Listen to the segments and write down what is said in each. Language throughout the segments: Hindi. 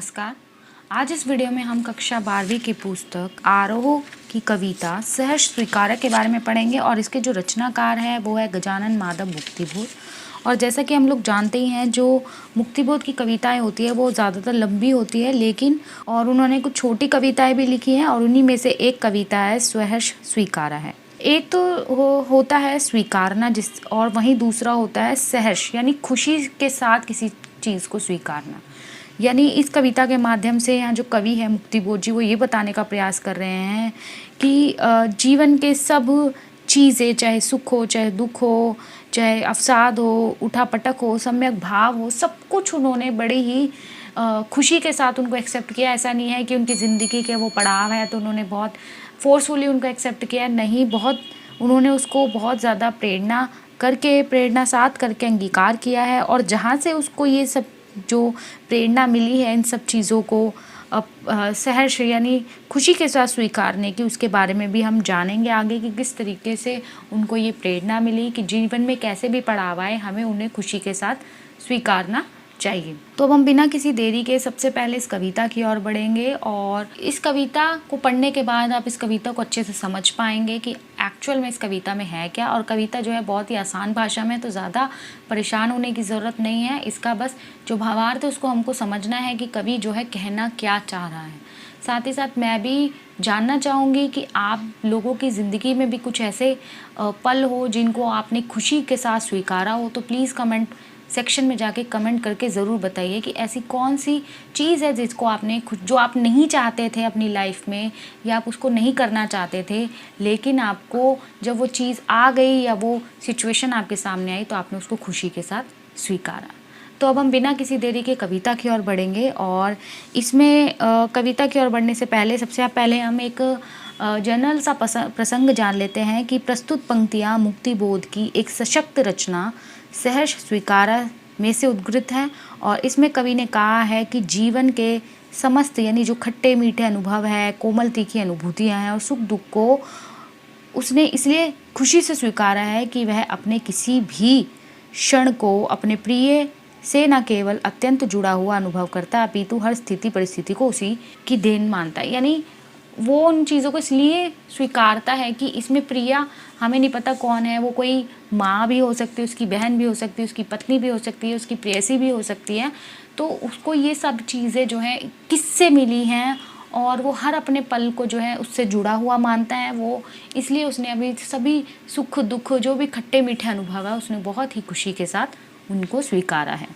नमस्कार। आज इस वीडियो में हम कक्षा 12वीं की पुस्तक आरोह की कविता सहर्ष स्वीकार के बारे में पढ़ेंगे और इसके जो रचनाकार है वो है गजानन माधव मुक्तिबोध। और जैसा कि हम लोग जानते ही हैं, जो मुक्तिबोध की कविताएं होती है वो ज़्यादातर लंबी होती है, लेकिन और उन्होंने कुछ छोटी कविताएं भी लिखी हैं और उन्हीं में से एक कविता है सहर्ष स्वीकारा है। एक तो होता है स्वीकारना और वहीं दूसरा होता है सहर्ष, यानी खुशी के साथ किसी चीज़ को स्वीकारना। यानी इस कविता के माध्यम से यहाँ जो कवि है मुक्तिबोध जी, वो ये बताने का प्रयास कर रहे हैं कि जीवन के सब चीज़ें, चाहे सुख हो, चाहे दुख हो, चाहे अवसाद हो, उठापटक हो, सम्यक भाव हो, सब कुछ उन्होंने बड़े ही खुशी के साथ उनको एक्सेप्ट किया। ऐसा नहीं है कि उनकी ज़िंदगी के वो पड़ाव है तो उन्होंने बहुत फोर्सफुली उनको एक्सेप्ट किया, नहीं, बहुत उन्होंने उसको बहुत ज़्यादा प्रेरणा साथ करके अंगीकार किया है। और जहाँ से उसको ये सब जो प्रेरणा मिली है इन सब चीज़ों को सहर्ष यानी खुशी के साथ स्वीकारने की, उसके बारे में भी हम जानेंगे आगे कि किस तरीके से उनको ये प्रेरणा मिली कि जीवन में कैसे भी पड़ाव आए हमें उन्हें खुशी के साथ स्वीकारना चाहिए। तो अब हम बिना किसी देरी के सबसे पहले इस कविता की ओर बढ़ेंगे और इस कविता को पढ़ने के बाद आप इस कविता को अच्छे से समझ पाएंगे कि एक्चुअल में इस कविता में है क्या। और कविता जो है बहुत ही आसान भाषा में, तो ज़्यादा परेशान होने की ज़रूरत नहीं है। इसका बस जो भावार्थ है उसको हमको समझना है कि कवि जो है कहना क्या चाह रहा है। साथ ही साथ मैं भी जानना चाहूँगी कि आप लोगों की ज़िंदगी में भी कुछ ऐसे पल हो जिनको आपने खुशी के साथ स्वीकारा हो, तो प्लीज़ कमेंट सेक्शन में जाके कमेंट करके ज़रूर बताइए कि ऐसी कौन सी चीज़ है जिसको आपने जो आप नहीं चाहते थे अपनी लाइफ में, या आप उसको नहीं करना चाहते थे, लेकिन आपको जब वो चीज़ आ गई या वो सिचुएशन आपके सामने आई तो आपने उसको खुशी के साथ स्वीकारा। तो अब हम बिना किसी देरी के कविता की ओर बढ़ेंगे और इसमें कविता की ओर बढ़ने से पहले सबसे पहले हम एक जनरल सा प्रसंग जान लेते हैं कि प्रस्तुत पंक्तियाँ मुक्तिबोध की एक सशक्त रचना सहर्ष स्वीकारा में से उद्गृत है। और इसमें कवि ने कहा है कि जीवन के समस्त यानी जो खट्टे मीठे अनुभव है, कोमल तीखी अनुभूतियाँ हैं और सुख दुख को उसने इसलिए खुशी से स्वीकारा है कि वह अपने किसी भी क्षण को अपने प्रिय से न केवल अत्यंत जुड़ा हुआ अनुभव करता, अपितु हर स्थिति परिस्थिति को उसी की देन मानता है। यानी वो उन चीज़ों को इसलिए स्वीकारता है कि इसमें प्रिया हमें नहीं पता कौन है, वो कोई माँ भी हो सकती है, उसकी बहन भी हो सकती है, उसकी पत्नी भी हो सकती है, उसकी प्रेयसी भी हो सकती है। तो उसको ये सब चीज़ें जो है किससे मिली हैं और वो हर अपने पल को जो है उससे जुड़ा हुआ मानता है। वो इसलिए उसने अभी सभी सुख दुख जो भी खट्टे मीठे अनुभव है उसने बहुत ही खुशी के साथ उनको स्वीकारा है।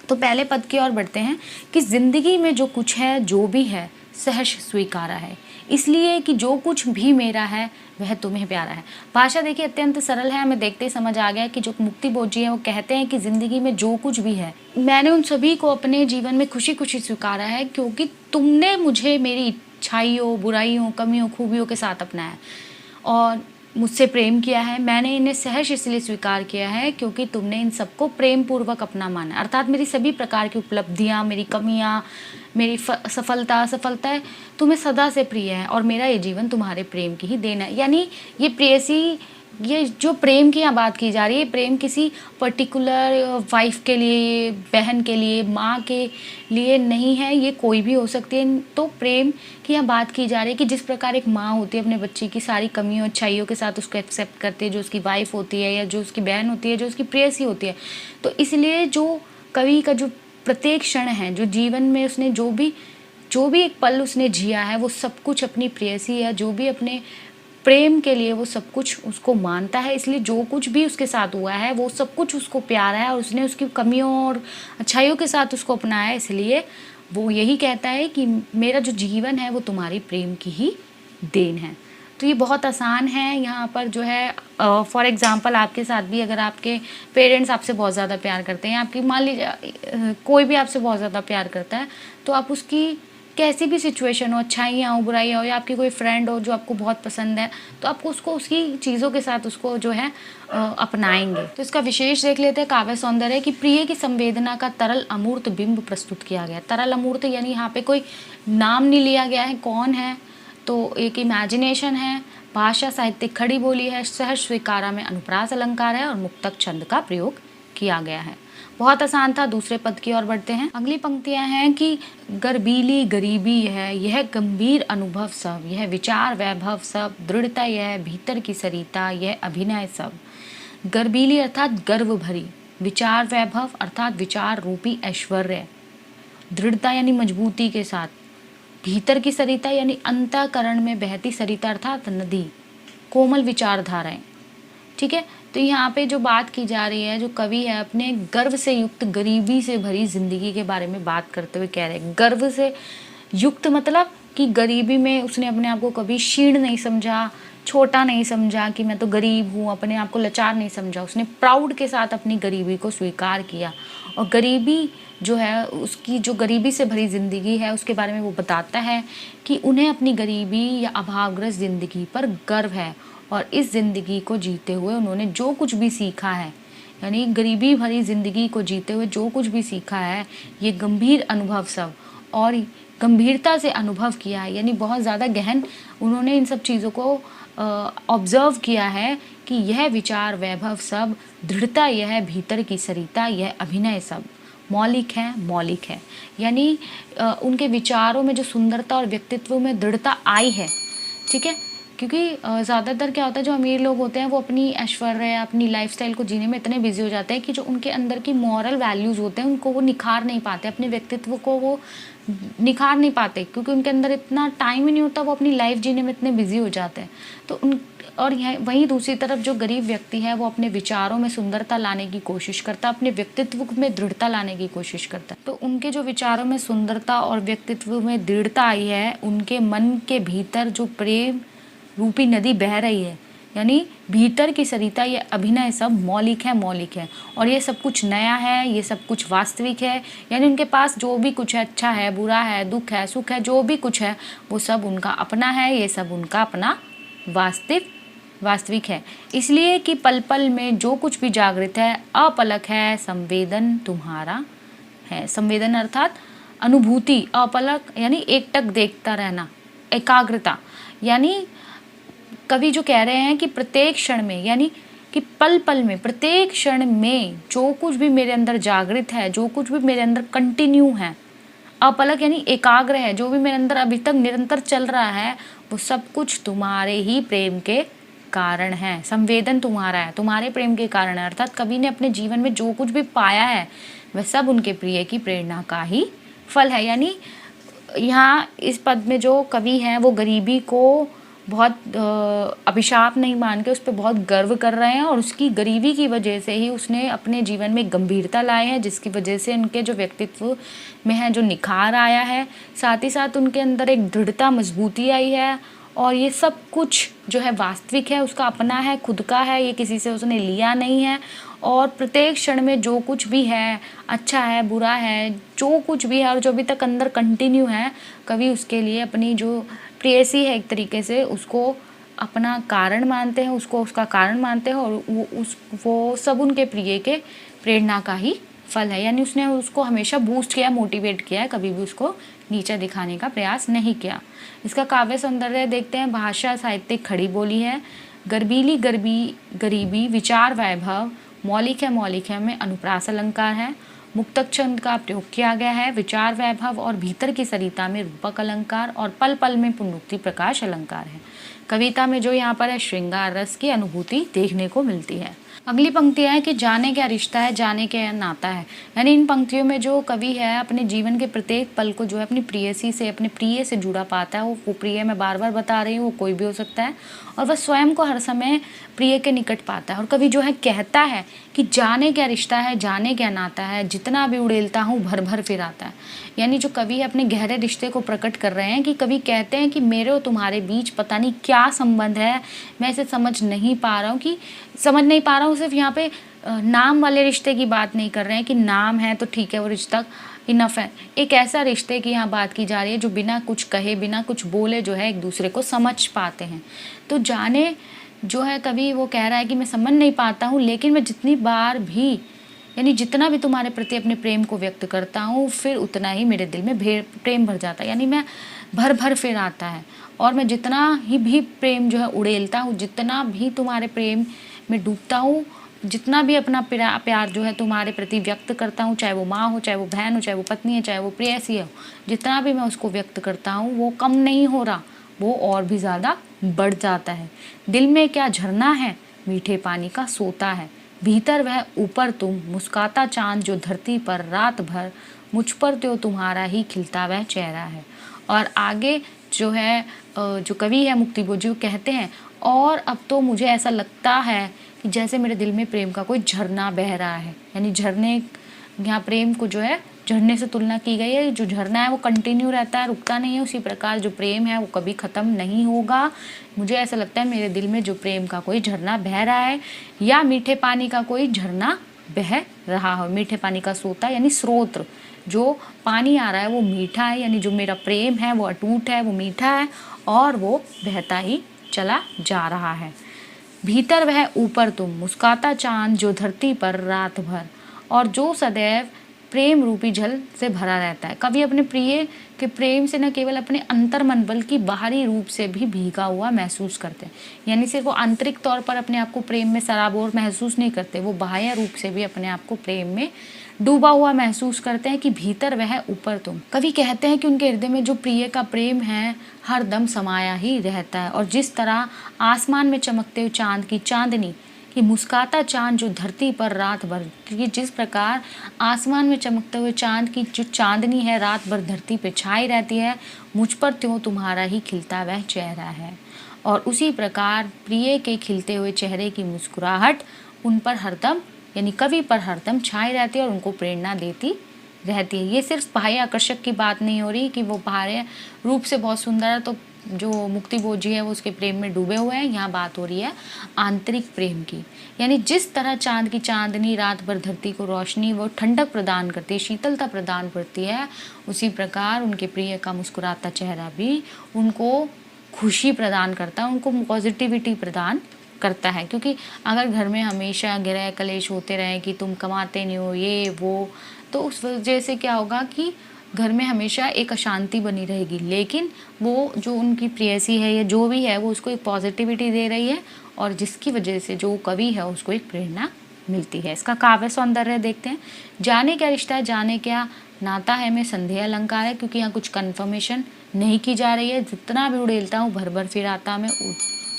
तो पहले पद की ओर बढ़ते हैं कि ज़िंदगी में जो कुछ है, जो भी है, सहर्ष स्वीकारा है, इसलिए कि जो कुछ भी मेरा है वह तुम्हें प्यारा है। भाषा देखिए अत्यंत सरल है, हमें देखते ही समझ आ गया कि जो मुक्तिबोध जी हैं वो कहते हैं कि ज़िंदगी में जो कुछ भी है मैंने उन सभी को अपने जीवन में खुशी खुशी स्वीकारा है, क्योंकि तुमने मुझे मेरी अच्छाइयों, बुराइयों, कमियों, खूबियों के साथ अपनाया और मुझसे प्रेम किया है। मैंने इन्हें सहर्ष इसलिए स्वीकार किया है क्योंकि तुमने इन सबको प्रेम पूर्वक अपना माना। अर्थात मेरी सभी प्रकार की उपलब्धियाँ, मेरी कमियाँ, मेरी असफलताएं तुम्हें सदा से प्रिय है और मेरा ये जीवन तुम्हारे प्रेम की ही देन है। यानी ये प्रेयसी, ये जो प्रेम की यहाँ बात की जा रही है, प्रेम किसी पर्टिकुलर वाइफ के लिए, बहन के लिए, माँ के लिए नहीं है, ये कोई भी हो सकती है। तो प्रेम की यहाँ बात की जा रही है कि जिस प्रकार एक माँ होती है अपने बच्चे की सारी कमियों अच्छाइयों के साथ उसको एक्सेप्ट करती है, जो उसकी वाइफ होती है या जो उसकी बहन होती है, जो उसकी प्रेयसी होती है। तो इसलिए जो कवि का जो प्रत्येक क्षण है, जो जीवन में उसने जो भी एक पल उसने जिया है, वो सब कुछ अपनी प्रेयसी या जो भी अपने प्रेम के लिए वो सब कुछ उसको मानता है। इसलिए जो कुछ भी उसके साथ हुआ है वो सब कुछ उसको प्यारा है और उसने उसकी कमियों और अच्छाइयों के साथ उसको अपनाया। इसलिए वो यही कहता है कि मेरा जो जीवन है वो तुम्हारी प्रेम की ही देन है। तो ये बहुत आसान है। यहाँ पर जो है फॉर एग्ज़ाम्पल आपके साथ भी अगर आपके पेरेंट्स आपसे बहुत ज़्यादा प्यार करते हैं, आपकी मान लीजिए कोई भी आपसे बहुत ज़्यादा प्यार करता है, तो आप उसकी कैसी भी सिचुएशन हो, अच्छाइयाँ हो, बुराइयाँ हो, या आपकी कोई फ्रेंड हो जो आपको बहुत पसंद है, तो आपको उसको उसकी चीज़ों के साथ उसको जो है अपनाएंगे। तो इसका विशेष देख लेते हैं काव्य सौंदर्य की प्रिय की संवेदना का तरल अमूर्त बिंब प्रस्तुत किया गया। तरल अमूर्त यानी यहाँ पे कोई नाम नहीं लिया गया है कौन है, तो एक इमेजिनेशन है। भाषा साहित्यिक खड़ी बोली है, सहर्ष स्वीकारा में अनुप्रास अलंकार है और मुक्तक छंद का प्रयोग किया गया है। बहुत आसान था। दूसरे पद की ओर बढ़ते हैं। अगली पंक्तियां हैं कि गर्बीली गरीबी है, यह गंभीर अनुभव सब, यह विचार वैभव सब, दृढ़ता यह भीतर की सरिता, यह अभिनय सब। गर्बीली अर्थात गर्व भरी, विचार वैभव अर्थात विचार रूपी ऐश्वर्य, दृढ़ता यानी मजबूती के साथ, भीतर की सरिता यानी अंतःकरण में बहती सरिता अर्थात नदी, कोमल विचारधाराएं। ठीक है, तो यहाँ पे जो बात की जा रही है, जो कवि है अपने गर्व से युक्त गरीबी से भरी जिंदगी के बारे में बात करते हुए कह रहे हैं। गर्व से युक्त मतलब कि गरीबी में उसने अपने आप को कभी क्षीण नहीं समझा, छोटा नहीं समझा कि मैं तो गरीब हूँ, अपने आप को लाचार नहीं समझा। उसने प्राउड के साथ अपनी गरीबी को स्वीकार किया और गरीबी जो है, उसकी जो गरीबी से भरी ज़िंदगी है उसके बारे में वो बताता है कि उन्हें अपनी गरीबी या अभावग्रस्त ज़िंदगी पर गर्व है और इस ज़िंदगी को जीते हुए उन्होंने जो कुछ भी सीखा है, यानी गरीबी भरी ज़िंदगी को जीते हुए जो कुछ भी सीखा है, ये गंभीर अनुभव सब और गंभीरता से अनुभव किया है, यानी बहुत ज़्यादा गहन उन्होंने इन सब चीज़ों को ऑब्जर्व किया है कि यह विचार वैभव सब, दृढ़ता यह भीतर की सरिता, यह अभिनय सब मौलिक है, यानी उनके विचारों में जो सुंदरता और व्यक्तित्व में दृढ़ता आई है। ठीक है, क्योंकि ज़्यादातर क्या होता है, जो अमीर लोग होते हैं वो अपनी ऐश्वर्य, अपनी लाइफस्टाइल को जीने में इतने बिजी हो जाते हैं कि जो उनके अंदर की मॉरल वैल्यूज़ होते हैं उनको वो निखार नहीं पाते, अपने व्यक्तित्व को वो निखार नहीं पाते, क्योंकि उनके अंदर इतना टाइम ही नहीं होता, वो अपनी लाइफ जीने में इतने बिजी हो जाते हैं। तो उन और यह वहीं दूसरी तरफ जो गरीब व्यक्ति है वो अपने विचारों में सुंदरता लाने की कोशिश करता है, अपने व्यक्तित्व में दृढ़ता लाने की कोशिश करता है। तो उनके जो विचारों में सुंदरता और व्यक्तित्व में दृढ़ता आई है, उनके मन के भीतर जो प्रेम रूपी नदी बह रही है, यानी भीतर की सरिता, ये अभिनय सब मौलिक है और ये सब कुछ नया है, ये सब कुछ वास्तविक है, यानी उनके पास जो भी कुछ है, अच्छा है, बुरा है, दुख है, सुख है, जो भी कुछ है वो सब उनका अपना है, ये सब उनका अपना वास्तविक है। इसलिए कि पल पल में जो कुछ भी जागृत है अपलक है, संवेदन तुम्हारा है। संवेदन अर्थात अनुभूति, अपलक यानी एकटक देखता रहना, एकाग्रता, यानी कवि जो कह रहे हैं कि प्रत्येक क्षण में, यानी कि पल पल में, प्रत्येक क्षण में जो कुछ भी मेरे अंदर जागृत है, जो कुछ भी मेरे अंदर कंटिन्यू है, अपलक यानी एकाग्र है, जो भी मेरे अंदर अभी तक निरंतर चल रहा है, वो सब कुछ तुम्हारे ही प्रेम के कारण है। संवेदन तुम्हारा है, तुम्हारे प्रेम के कारण है। अर्थात कवि ने अपने जीवन में जो कुछ भी पाया है वह सब उनके प्रिय की प्रेरणा का ही फल है। यानी यहाँ इस पद में जो कवि हैं वो गरीबी को बहुत अभिशाप नहीं मान के उस पर बहुत गर्व कर रहे हैं और उसकी गरीबी की वजह से ही उसने अपने जीवन में गंभीरता लाए हैं, जिसकी वजह से उनके जो व्यक्तित्व में है जो निखार आया है, साथ ही साथ उनके अंदर एक दृढ़ता, मजबूती आई है और ये सब कुछ जो है वास्तविक है, उसका अपना है, खुद का है, ये किसी से उसने लिया नहीं है। और प्रत्येक क्षण में जो कुछ भी है, अच्छा है, बुरा है, जो कुछ भी है और जो अभी तक अंदर कंटिन्यू है, कवि उसके लिए अपनी जो प्रेयसी है एक तरीके से उसको अपना कारण मानते हैं, उसको उसका कारण मानते हैं और वो सब उनके प्रिय के प्रेरणा का ही फल है। यानी उसने उसको हमेशा बूस्ट किया, मोटिवेट किया है, कभी भी उसको नीचा दिखाने का प्रयास नहीं किया। इसका काव्य सौंदर्य देखते हैं। भाषा साहित्यिक खड़ी बोली है, गर्बीली गरीबी विचार वैभव, मौलिक है में अनुप्रास अलंकार है, मुक्तक छंद का प्रयोग किया गया है, विचार वैभव और भीतर की सरिता में रूपक अलंकार और पल पल में पुनरुक्ति प्रकाश अलंकार है। कविता में जो यहाँ पर है श्रृंगार रस की अनुभूति देखने को मिलती है। अगली पंक्तियाँ है कि जाने क्या रिश्ता है, जाने क्या नाता है। यानी इन पंक्तियों में जो कवि है अपने जीवन के प्रत्येक पल को जो है अपनी प्रेयसी से, अपने प्रिय से जुड़ा पाता है। वो प्रिय मैं बार बार बता रही हूँ, वो कोई भी हो सकता है, और वह स्वयं को हर समय प्रिय के निकट पाता है। और कवि जो है कहता है कि जाने क्या रिश्ता है, जाने क्या नाता है, जितना भी उड़ेलता हूँ भर भर फिर आता है। यानी जो कवि है अपने गहरे रिश्ते को प्रकट कर रहे हैं कि कवि कहते हैं कि मेरे और तुम्हारे बीच पता नहीं क्या संबंध है, मैं इसे समझ नहीं पा रहा हूँ। सिर्फ यहाँ पे नाम वाले रिश्ते की बात नहीं कर रहे हैं कि नाम है तो ठीक है, वो रिश्ता इनफ है। एक ऐसा रिश्ते की यहाँ बात की जा रही है जो बिना कुछ कहे, बिना कुछ बोले जो है एक दूसरे को समझ पाते हैं। तो जाने जो है कवि वो कह रहा है कि मैं समझ नहीं पाता हूँ, लेकिन मैं जितनी बार भी, यानी जितना भी तुम्हारे प्रति अपने प्रेम को व्यक्त करता हूँ, फिर उतना ही मेरे दिल में प्रेम भर जाता है। यानी मैं भर भर फिर आता है और मैं जितना ही भी प्रेम जो है उड़ेलता हूँ, जितना भी तुम्हारे प्रेम में डूबता हूँ, जितना भी अपना प्यार जो है तुम्हारे प्रति व्यक्त करता हूँ, चाहे वो माँ हो, चाहे वो बहन हो, चाहे वो पत्नी है, चाहे वो प्रेयसी हो, जितना भी मैं उसको व्यक्त करता हूँ वो कम नहीं हो रहा, वो और भी ज़्यादा बढ़ जाता है। दिल में क्या झरना है, मीठे पानी का सोता है, भीतर वह ऊपर तुम, मुस्काता चाँद जो धरती पर रात भर, मुझ पर तो तुम्हारा ही खिलता वह चेहरा है। और आगे जो है जो कवि है मुक्ति भोज जी कहते हैं, और अब तो मुझे ऐसा लगता है कि जैसे मेरे दिल में प्रेम का कोई झरना बह रहा है। यानी झरने, यहाँ प्रेम को जो है झरने से तुलना की गई है। जो झरना है वो कंटिन्यू रहता है, रुकता नहीं है, उसी प्रकार जो प्रेम है वो कभी ख़त्म नहीं होगा। मुझे ऐसा लगता है मेरे दिल में जो प्रेम का कोई झरना बह रहा है, या मीठे पानी का कोई झरना बह रहा हो। मीठे पानी का सोता यानी स्रोत, जो पानी आ रहा है वो मीठा है, यानी जो मेरा प्रेम है वो अटूट है, वो मीठा है और वो बहता ही चला जा रहा है। भीतर वह ऊपर तुम, मुस्काता चाँद जो धरती पर रात भर, और जो सदैव प्रेम रूपी जल से भरा रहता है। कवि अपने प्रिय के प्रेम से न केवल अपने अंतर मन बल्कि बाहरी रूप से भी भीगा हुआ महसूस करते हैं। यानी सिर्फ वो आंतरिक तौर पर अपने आप को प्रेम में सराबोर महसूस नहीं करते, वो बाह्य रूप से भी अपने आप को प्रेम में डूबा हुआ महसूस करते हैं कि भीतर वह ऊपर तुम। कवि कहते हैं कि उनके हृदय में जो प्रिय का प्रेम है हर दम समाया ही रहता है। और जिस तरह आसमान में चमकते हुए चांद की चांदनी, कि मुस्काता चांद जो धरती पर रात भर, क्योंकि जिस प्रकार आसमान में चमकते हुए चांद की जो चांदनी है रात भर धरती पे छाई रहती है, मुझ पर त्यों तुम्हारा ही खिलता वह चेहरा है। और उसी प्रकार प्रिय के खिलते हुए चेहरे की मुस्कुराहट उन पर हरदम, यानी कवि पर हरदम छाई रहती है और उनको प्रेरणा देती रहती है। ये सिर्फ बाह्य आकर्षक की बात नहीं हो रही कि वो बाह्य रूप से बहुत सुंदर है तो जो मुक्ति भोज जी है वो उसके प्रेम में डूबे हुए हैं। यहाँ बात हो रही है आंतरिक प्रेम की। यानी जिस तरह चांद की चांदनी रात भर धरती को रोशनी व ठंडक प्रदान करती है, शीतलता प्रदान करती है, उसी प्रकार उनके प्रिय का मुस्कुराता चेहरा भी उनको खुशी प्रदान करता है, उनको पॉजिटिविटी प्रदान करता है। क्योंकि अगर घर में हमेशा गृह कलेश होते रहे कि तुम कमाते नहीं हो ये वो, तो उस वजह से क्या होगा कि घर में हमेशा एक अशांति बनी रहेगी। लेकिन वो जो उनकी प्रेयसी है या जो भी है वो उसको एक पॉजिटिविटी दे रही है, और जिसकी वजह से जो कवि है उसको एक प्रेरणा मिलती है। इसका काव्य सौंदर्य देखते हैं। जाने क्या रिश्ता है, जाने क्या नाता है में संदेह अलंकार है, क्योंकि यहाँ कुछ कन्फर्मेशन नहीं की जा रही है। जितना भी उड़ेलता हूँ भर भर फिर आता में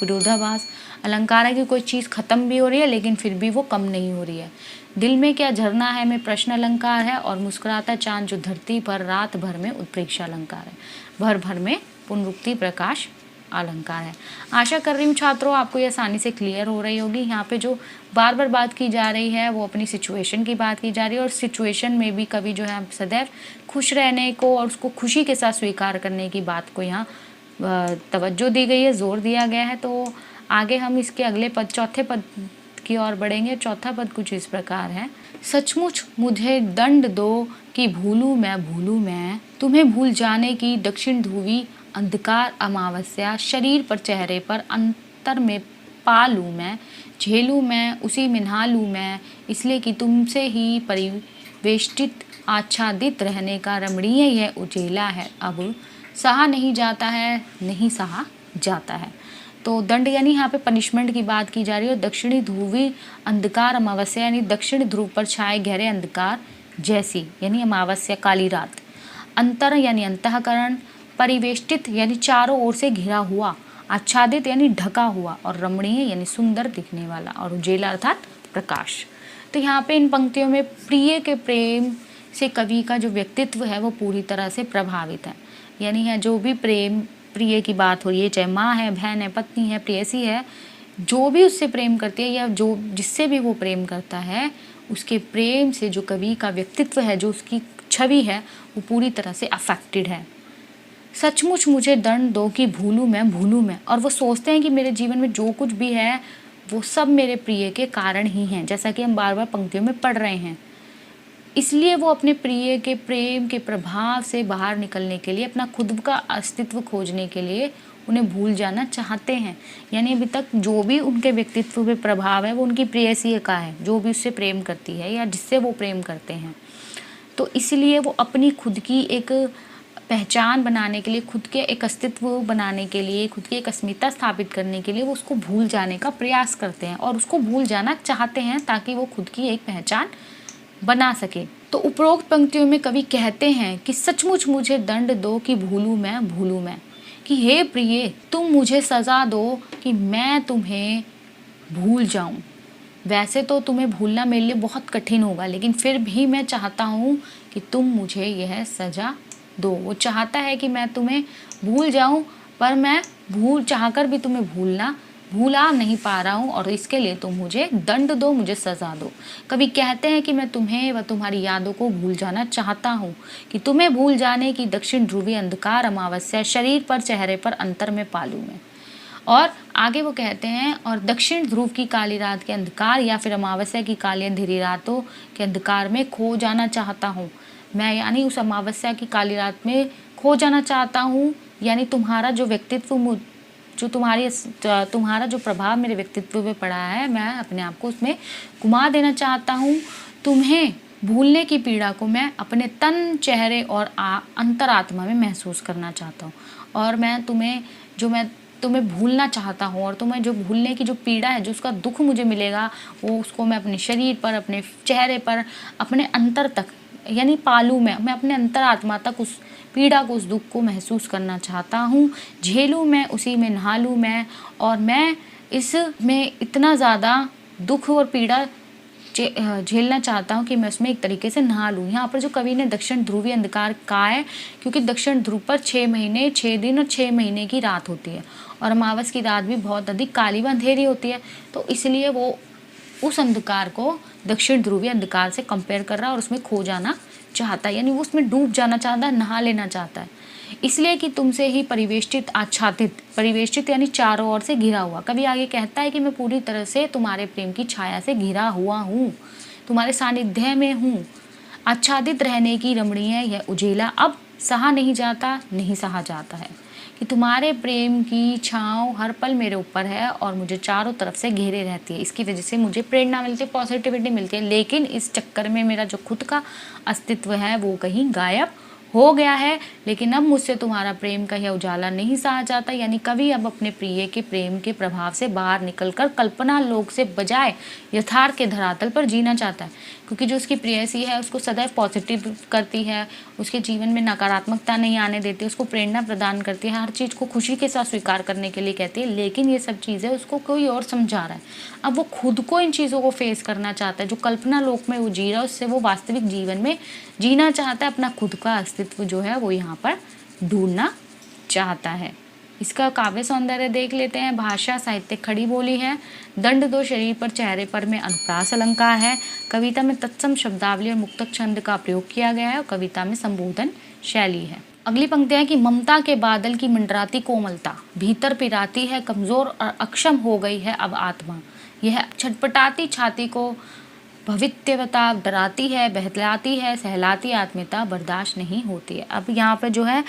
विरोधाभास अलंकार है कि कोई चीज़ खत्म भी हो रही है लेकिन फिर भी वो कम नहीं हो रही है। दिल में क्या झरना है में प्रश्न अलंकार है, और मुस्कुराता चांद जो धरती पर रात भर में उत्प्रेक्षा अलंकार है। भर भर में पुनरुक्ति प्रकाश अलंकार है। आशा कर रही हूँ छात्रों आपको ये आसानी से क्लियर हो रही होगी। यहाँ पे जो बार बार बात की जा रही है वो अपनी सिचुएशन की बात की जा रही है, और सिचुएशन में भी कवि जो है सदैव खुश रहने को और उसको खुशी के साथ स्वीकार करने की बात को यहाँ तवज्जो दी गई है, जोर दिया गया है। तो आगे हम इसके अगले पद, चौथे पद की ओर बढ़ेंगे। चौथा पद कुछ इस प्रकार है। सचमुच मुझे दंड दो कि भूलूं मैं तुम्हें भूल जाने की दक्षिण ध्रुवी अंधकार अमावस्या, शरीर पर चेहरे पर अंतर में पालूं मैं, झेलूं मैं उसी में नहालूं मैं, इसलिए कि तुमसे ही परिवेष्टित आच्छादित रहने का रमणीय यह उजेला है, अब सहा नहीं जाता है, नहीं सहा जाता है। तो दंड यानी यहाँ पे पनिशमेंट की बात की जा रही है। दक्षिणी ध्रुवी अंधकार अमावस्या यानी दक्षिण ध्रुव पर छाए गहरे अंधकार जैसी, यानी अमावस्या काली रात। अंतर यानी अंतःकरण, परिवेष्टित यानी चारों ओर से घिरा हुआ, आच्छादित यानी ढका हुआ, और रमणीय यानी सुंदर दिखने वाला, और उजेला अर्थात प्रकाश। तो यहाँ पे इन पंक्तियों में प्रिय के प्रेम से कवि का जो व्यक्तित्व है वो पूरी तरह से प्रभावित है। यानी है जो भी प्रेम प्रिय की बात हो रही है, चाहे माँ है, बहन है, पत्नी है, प्रेयसी है, जो भी उससे प्रेम करती है या जो जिससे भी वो प्रेम करता है, उसके प्रेम से जो कवि का व्यक्तित्व है, जो उसकी छवि है, वो पूरी तरह से अफेक्टेड है। सचमुच मुझे दंड दो कि भूलूं मैं, और वो सोचते हैं कि मेरे जीवन में जो कुछ भी है वो सब मेरे प्रिय के कारण ही हैं, जैसा कि हम बार बार पंक्तियों में पढ़ रहे हैं। इसलिए वो अपने प्रिय के प्रेम के प्रभाव से बाहर निकलने के लिए, अपना खुद का अस्तित्व खोजने के लिए उन्हें भूल जाना चाहते हैं। यानी अभी तक जो भी उनके व्यक्तित्व पे प्रभाव है वो उनकी प्रेयसी का है, जो भी उससे प्रेम करती है या जिससे वो प्रेम करते हैं। तो इसलिए वो अपनी खुद की एक पहचान बनाने के लिए, खुद के एक अस्तित्व बनाने के लिए, खुद की एक अस्मिता स्थापित करने के लिए वो उसको भूल जाने का प्रयास करते हैं और उसको भूल जाना चाहते हैं ताकि वो खुद की एक पहचान बना सके। तो उपरोक्त पंक्तियों में कवि कहते हैं कि सचमुच मुझे दंड दो कि भूलूं मैं, कि हे प्रिय तुम मुझे सजा दो कि मैं तुम्हें भूल जाऊं। वैसे तो तुम्हें भूलना मेरे लिए बहुत कठिन होगा, लेकिन फिर भी मैं चाहता हूँ कि तुम मुझे यह सजा दो। वो चाहता है कि मैं तुम्हें भूल जाऊं, पर मैं चाहकर भी तुम्हें भूला नहीं पा रहा हूँ, और इसके लिए तुम मुझे दंड दो, मुझे सजा दो। कभी कहते हैं कि मैं तुम्हें व तुम्हारी यादों को भूल जाना चाहता हूँ, कि तुम्हें भूल जाने की दक्षिण ध्रुवीय अंधकार अमावस्या शरीर पर चेहरे पर अंतर में पालूं मैं। और आगे वो कहते हैं, और दक्षिण ध्रुव की काली रात के अंधकार या फिर अमावस्या की काली अंधेरी रातों के अंधकार में खो जाना चाहता हूँ मैं, यानी उस अमावस्या की काली रात में खो जाना चाहता हूँ। यानी तुम्हारा जो व्यक्तित्व, जो तुम्हारा जो प्रभाव मेरे व्यक्तित्व पे पड़ा है, मैं अपने आप को उसमें घुमा देना चाहता हूँ। तुम्हें भूलने की पीड़ा को मैं अपने तन, चेहरे और अंतरात्मा में महसूस करना चाहता हूँ। और मैं तुम्हें भूलना चाहता हूँ, और तुम्हें जो भूलने की जो पीड़ा है, जो उसका दुख मुझे मिलेगा, वो उसको मैं अपने शरीर पर, अपने चेहरे पर, अपने अंतर तक, यानी पालू मैं अपने अंतरात्मा तक उस पीड़ा को, उस दुख को महसूस करना चाहता हूँ। झेलूँ मैं, उसी में नहा लूँ मैं, और मैं इसमें इतना ज़्यादा दुख और पीड़ा झेलना चाहता हूँ कि मैं उसमें एक तरीके से नहा लूँ। यहाँ पर जो कवि ने दक्षिण ध्रुवीय अंधकार कहा है, क्योंकि दक्षिण ध्रुव पर 6 महीने 6 दिन और 6 महीने की रात होती है, और अमावस की रात भी बहुत अधिक काली व अंधेरी होती है। तो इसलिए वो उस अंधकार को दक्षिण ध्रुवीय अंधकार से कंपेयर कर रहा है और उसमें खो जाना चाहता है, यानी वो उसमें डूब जाना चाहता है, नहा लेना चाहता है। इसलिए कि तुमसे ही परिवेष्टित, आच्छादित, परिवेष्टित यानी चारों ओर से घिरा हुआ। कभी आगे कहता है कि मैं पूरी तरह से तुम्हारे प्रेम की छाया से घिरा हुआ हूँ, तुम्हारे सानिध्य में हूँ। आच्छादित रहने की रमणीय यह उजेला अब सहा नहीं सहा जाता है, कि तुम्हारे प्रेम की छाँव हर पल मेरे ऊपर है और मुझे चारों तरफ से घेरे रहती है। इसकी वजह से मुझे प्रेरणा मिलती है, पॉजिटिविटी मिलती है, लेकिन इस चक्कर में मेरा जो खुद का अस्तित्व है वो कहीं गायब हो गया है। लेकिन अब मुझसे तुम्हारा प्रेम का यह उजाला नहीं सहा जाता, यानी कवि अब अपने प्रिय के प्रेम के प्रभाव से बाहर निकलकर कल्पना लोक से बजाय यथार्थ के धरातल पर जीना चाहता है, क्योंकि जो उसकी प्रेयसी है उसको सदैव पॉजिटिव करती है, उसके जीवन में नकारात्मकता नहीं आने देती, उसको प्रेरणा प्रदान करती है, हर चीज़ को खुशी के साथ स्वीकार करने के लिए कहती है। लेकिन ये सब चीज़ें उसको कोई और समझा रहा है। अब वो खुद को इन चीज़ों को फेस करना चाहता है, जो कल्पना लोक में वो जी रहा है उससे वो वास्तविक जीवन में जीना चाहता है, अपना खुद का अस्तित्व जो है वो यहाँ पर ढूंढना चाहता है। इसका काव्य सौंदर्य देख लेते हैं। भाषा साहित्य खड़ी बोली है। दंड दो शरीर पर चेहरे पर में अनुप्रास अलंकार है। कविता में तत्सम शब्दावली और मुक्तक छंद का प्रयोग किया गया है, और कविता में संबोधन शैली है। अगली पंक्तियां कि ममता के बादल की मंडराती कोमलता भीतर पिराती है, कमजोर और अक्षम हो गई है अब आत्मा। यह छटपटाती छाती को भवित्यवता डराती है, बहलाती है, सहलाती आत्मीयता बर्दाश्त नहीं होती है। अब यहाँ पे जो है,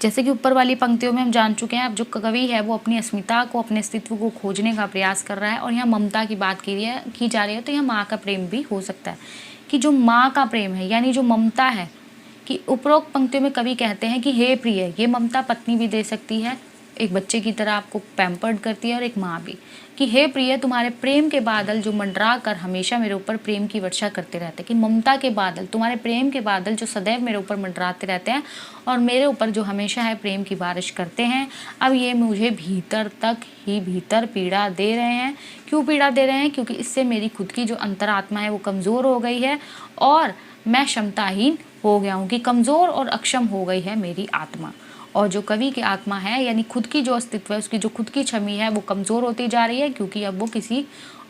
जैसे कि ऊपर वाली पंक्तियों में हम जान चुके हैं, अब जो कवि है वो अपनी अस्मिता को, अपने अस्तित्व को खोजने का प्रयास कर रहा है, और यहाँ ममता की बात की जा रही है। तो यहाँ माँ का प्रेम भी हो सकता है, कि जो माँ का प्रेम है यानी जो ममता है, कि उपरोक्त पंक्तियों में कवि कहते हैं कि हे प्रिय, ये ममता पत्नी भी दे सकती है, एक बच्चे की तरह आपको पैम्पर्ड करती है, और एक माँ भी, कि हे प्रिय तुम्हारे प्रेम के बादल जो मंडरा कर हमेशा मेरे ऊपर प्रेम की वर्षा करते रहते हैं, कि ममता के बादल, तुम्हारे प्रेम के बादल जो सदैव मेरे ऊपर मंडराते रहते हैं और मेरे ऊपर जो हमेशा है प्रेम की बारिश करते हैं, अब ये मुझे भीतर पीड़ा दे रहे हैं। क्यों पीड़ा दे रहे हैं? क्योंकि इससे मेरी खुद की जो अंतरात्मा है वो कमज़ोर हो गई है, और मैं क्षमताहीन हो गया हूँ, कि कमज़ोर और अक्षम हो गई है मेरी आत्मा। और जो कवि की आत्मा है यानी खुद की जो अस्तित्व है, उसकी जो खुद की छवि है वो कमज़ोर होती जा रही है, क्योंकि अब वो किसी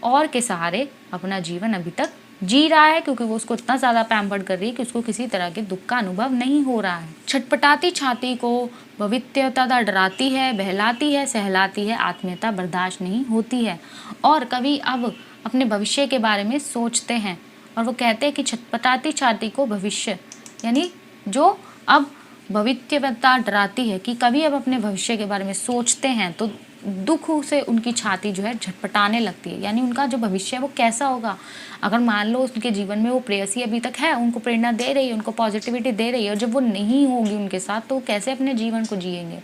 और के सहारे अपना जीवन अभी तक जी रहा है, क्योंकि वो उसको इतना ज़्यादा पैम्पर्ड कर रही है कि उसको किसी तरह के दुख का अनुभव नहीं हो रहा है। छटपटाती छाती को भवित्यता डराती है, बहलाती है, सहलाती है, आत्मीयता बर्दाश्त नहीं होती है। और कवि अब अपने भविष्य के बारे में सोचते हैं, और वो कहते हैं कि छटपटाती छाती को भविष्य, यानी जो अब भवित्यता डराती है, कि कवि अब अपने भविष्य के बारे में सोचते हैं, तो दुख से उनकी छाती जो है झटपटाने लगती है। यानी उनका जो भविष्य है वो कैसा होगा, अगर मान लो उनके जीवन में वो प्रेयसी अभी तक है, उनको प्रेरणा दे रही है, उनको पॉजिटिविटी दे रही है, और जब वो नहीं होगी उनके साथ तो वो कैसे अपने जीवन को जिएंगे।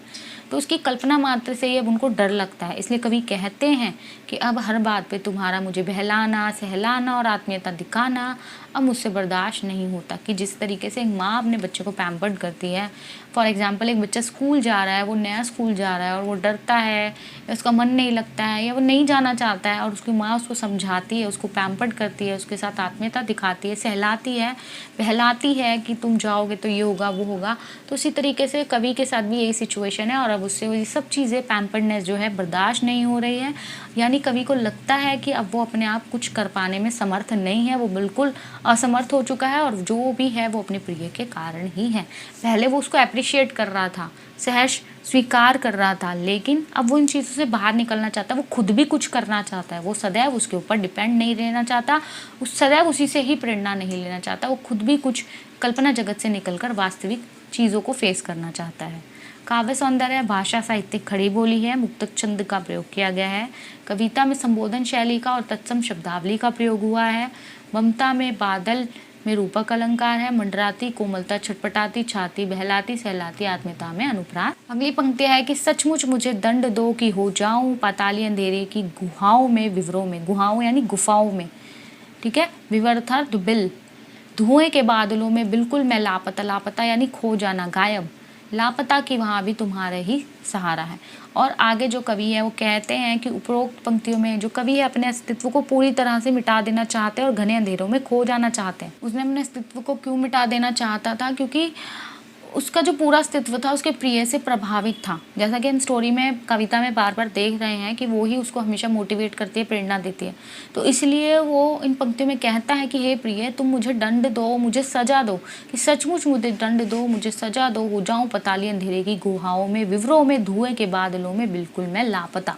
तो उसकी कल्पना मात्र से ही अब उनको डर लगता है। इसलिए कवि कहते हैं कि अब हर बात पे तुम्हारा मुझे बहलाना, सहलाना और आत्मीयता दिखाना अब मुझसे बर्दाश्त नहीं होता। कि जिस तरीके से एक माँ अपने बच्चे को पैम्पर्ड करती है, फॉर एग्जाम्पल एक बच्चा स्कूल जा रहा है, वो नया स्कूल जा रहा है और वो डरता है या उसका मन नहीं लगता है या वो नहीं जाना चाहता है, और उसकी माँ उसको समझाती है, उसको पैम्पर्ड करती है, उसके साथ आत्मीयता दिखाती है, सहलाती है, बहलाती है कि तुम जाओगे तो ये होगा वो होगा। तो उसी तरीके से कवि के साथ भी यही सिचुएशन है, और अब उससे ये सब चीज़ें पैम्पर्डनेस जो है बर्दाश्त नहीं हो रही है। यानी कवि को लगता है कि अब वो अपने आप कुछ कर पाने में समर्थ नहीं है, वो बिल्कुल असमर्थ हो चुका है, और जो भी है वो अपने प्रिय के कारण ही है। पहले वो उसको अप्रिशिएट कर रहा था, सहर्ष स्वीकार कर रहा था, लेकिन अब वो इन चीज़ों से बाहर निकलना चाहता है, वो खुद भी कुछ करना चाहता है, वो सदैव उसके ऊपर डिपेंड नहीं रहना चाहता, सदैव उसी से ही प्रेरणा नहीं लेना चाहता, वो खुद भी कुछ कल्पना जगत से निकलकर वास्तविक चीज़ों को फेस करना चाहता है। काव्य सौंदर्य भाषा साहित्यिक खड़ी बोली है, मुक्तक छंद का प्रयोग किया गया है। कविता में संबोधन शैली का और तत्सम शब्दावली का प्रयोग हुआ है। ममता में बादल में रूपक अलंकार है। मंडराती कोमलता, छटपटाती छाती, बहलाती सहलाती आत्मीयता में अनुप्रास। अगली पंक्तियां है कि सचमुच मुझे दंड दो कि हो जाऊं पाताली अंधेरे की गुहाओं में विवरों में। गुहाओं यानी गुफाओं में, ठीक है। विवर्थार्थ बिल, धुएं के बादलों में बिल्कुल मैं लापता। लापता यानी खो जाना, गायब। लापता कि वहाँ भी तुम्हारा ही सहारा है। और आगे जो कवि है वो कहते हैं कि उपरोक्त पंक्तियों में जो कवि है अपने अस्तित्व को पूरी तरह से मिटा देना चाहते हैं और घने अंधेरों में खो जाना चाहते हैं। उसने अपने अस्तित्व को क्यों मिटा देना चाहता था? क्योंकि उसका जो पूरा अस्तित्व था उसके प्रिय से प्रभावित था। जैसा कि हम स्टोरी में, कविता में बार बार देख रहे हैं कि वो ही उसको हमेशा मोटिवेट करती है, प्रेरणा देती है। तो इसलिए वो इन पंक्तियों में कहता है कि हे प्रिय, तुम मुझे दंड दो, मुझे सजा दो, कि सचमुच मुझे दंड दो, मुझे सजा दो, हो जाऊं पताली अंधेरे की गुहाओं में, विवरों में, धुएं के बादलों में बिल्कुल मैं लापता।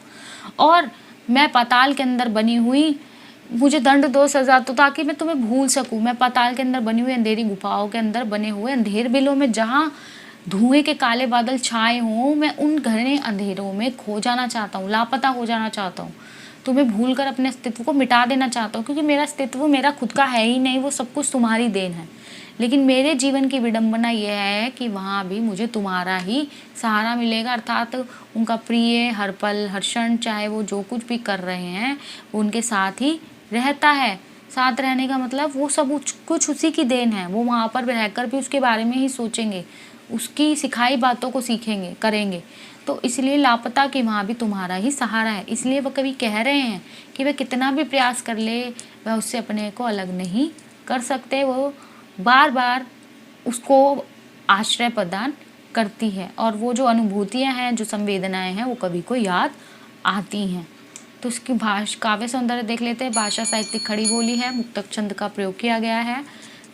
और मैं पाताल के अंदर बनी हुई, मुझे दंड दो, सजा, तो ताकि मैं तुम्हें भूल सकूं। मैं पाताल के अंदर बनी हुई अंधेरी गुफाओं के अंदर बने हुए अंधेर बिलों में जहाँ धुएं के काले बादल छाए हों, मैं उन घने अंधेरों में खो जाना चाहता हूँ, लापता हो जाना चाहता हूँ, तुम्हें भूल कर अपने अस्तित्व को मिटा देना चाहता हूँ। क्योंकि मेरा अस्तित्व मेरा खुद का है ही नहीं, वो सब कुछ तुम्हारी देन है। लेकिन मेरे जीवन की विडंबना यह है कि वहाँ भी मुझे तुम्हारा ही सहारा मिलेगा। अर्थात उनका प्रिय हर पल हर क्षण, चाहे वो जो कुछ भी कर रहे हैं, वो उनके साथ ही रहता है। साथ रहने का मतलब वो सब कुछ उसी की देन है। वो वहाँ पर रहकर भी उसके बारे में ही सोचेंगे, उसकी सिखाई बातों को सीखेंगे, करेंगे। तो इसलिए लापता कि वहाँ भी तुम्हारा ही सहारा है। इसलिए वह कभी कह रहे हैं कि वह कितना भी प्रयास कर ले, वह उससे अपने को अलग नहीं कर सकते। वो बार बार उसको आश्रय प्रदान करती है, और वो जो अनुभूतियाँ हैं, जो संवेदनाएं हैं, वो कवि को याद आती हैं। तो उसकी काव्य सौंदर्य देख लेते हैं। भाषा साहित्यिक खड़ी बोली है, मुक्तक छंद का प्रयोग किया गया है।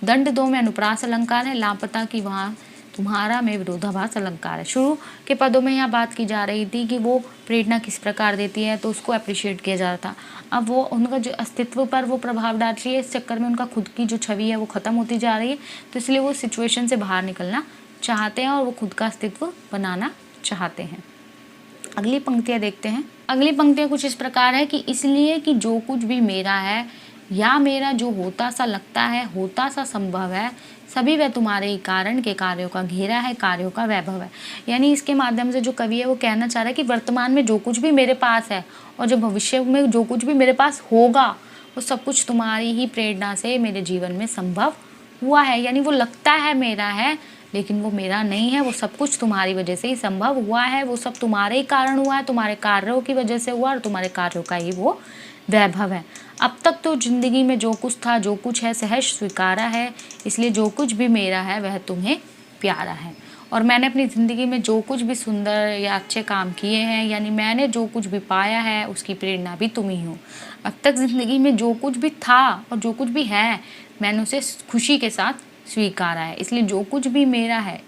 दंड दो में अनुप्रास अलंकार है। लापता की वहाँ तुम्हारा में विरोधाभास अलंकार है। शुरू के पदों में यहाँ बात की जा रही थी कि वो प्रेरणा किस प्रकार देती है, तो उसको अप्रिशिएट किया जा रहा था। अब वो उनका जो अस्तित्व पर वो प्रभाव डाल रही है, इस चक्कर में उनका खुद की जो छवि है वो खत्म होती जा रही है। तो इसलिए वो सिचुएशन से बाहर निकलना चाहते हैं और वो खुद का अस्तित्व बनाना चाहते हैं। अगली पंक्तियाँ देखते हैं। अगली पंक्तियाँ कुछ इस प्रकार है कि इसलिए कि जो कुछ भी मेरा है या मेरा जो होता सा लगता है, होता सा संभव है, सभी वह तुम्हारे ही कारण के कार्यों का घेरा है, कार्यों का वैभव है। यानी इसके माध्यम से जो कवि है वो कहना चाह रहा है कि वर्तमान में जो कुछ भी मेरे पास है और जो भविष्य में जो कुछ भी मेरे पास होगा, वो सब कुछ तुम्हारी ही प्रेरणा से मेरे जीवन में संभव हुआ है। यानी वो लगता है मेरा है, लेकिन वो मेरा नहीं है, वो सब कुछ तुम्हारी वजह से ही संभव हुआ है। वो सब तुम्हारे ही कारण हुआ है, तुम्हारे कार्यों की वजह से हुआ, और तुम्हारे कार्यों का ही वो वैभव है। अब तक तो जिंदगी में जो कुछ था, जो कुछ है, सहज स्वीकारा है। इसलिए जो कुछ भी मेरा है वह तुम्हें प्यारा है। और मैंने अपनी ज़िंदगी में जो कुछ भी सुंदर या अच्छे काम किए हैं, यानी मैंने जो कुछ भी पाया है, उसकी प्रेरणा भी तुम ही हो। अब तक ज़िंदगी में जो कुछ भी था और जो कुछ भी है, मैंने उसे खुशी के साथ स्वीकारा है। इसलिए जो कुछ भी मेरा है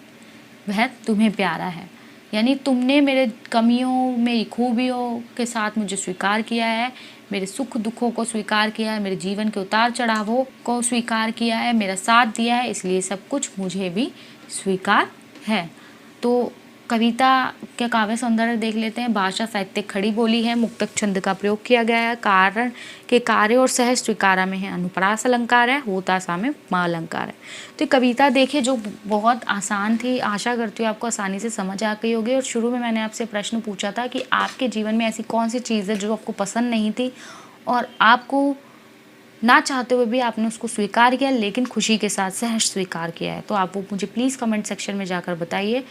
वह तुम्हें प्यारा है। यानी तुमने मेरे कमियों, मेरी खूबियों के साथ मुझे स्वीकार किया है, मेरे सुख दुखों को स्वीकार किया है, मेरे जीवन के उतार चढ़ावों को स्वीकार किया है, मेरा साथ दिया है, इसलिए सब कुछ मुझे भी स्वीकार है। तो कविता के काव्य सौंदर्य देख लेते हैं। भाषा साहित्यिक खड़ी बोली है, मुक्तक छंद का प्रयोग किया गया है, कारण के कार्य और सहज स्वीकारा में है, अनुप्रास अलंकार है, होतासा में उपमा अलंकार है। तो ये कविता देखिए जो बहुत आसान थी, आशा करती हूँ आपको आसानी से समझ आ गई होगी। और शुरू में मैंने आपसे प्रश्न पूछा था कि आपके जीवन में ऐसी कौन सी चीज़ है जो आपको पसंद नहीं थी और आपको ना चाहते हुए भी आपने उसको स्वीकार किया, लेकिन खुशी के साथ सहर्ष स्वीकार किया है। तो आप वो मुझे प्लीज़ कमेंट सेक्शन में जाकर बताइए।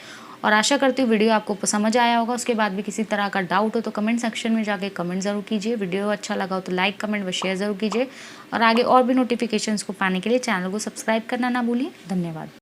और आशा करती हूँ वीडियो आपको समझ आया होगा। उसके बाद भी किसी तरह का डाउट हो तो कमेंट सेक्शन में जाके कमेंट ज़रूर कीजिए। वीडियो अच्छा लगा हो तो लाइक, कमेंट व शेयर ज़रूर कीजिए। और आगे और भी नोटिफिकेशंस को पाने के लिए चैनल को सब्सक्राइब करना ना भूलिए। धन्यवाद।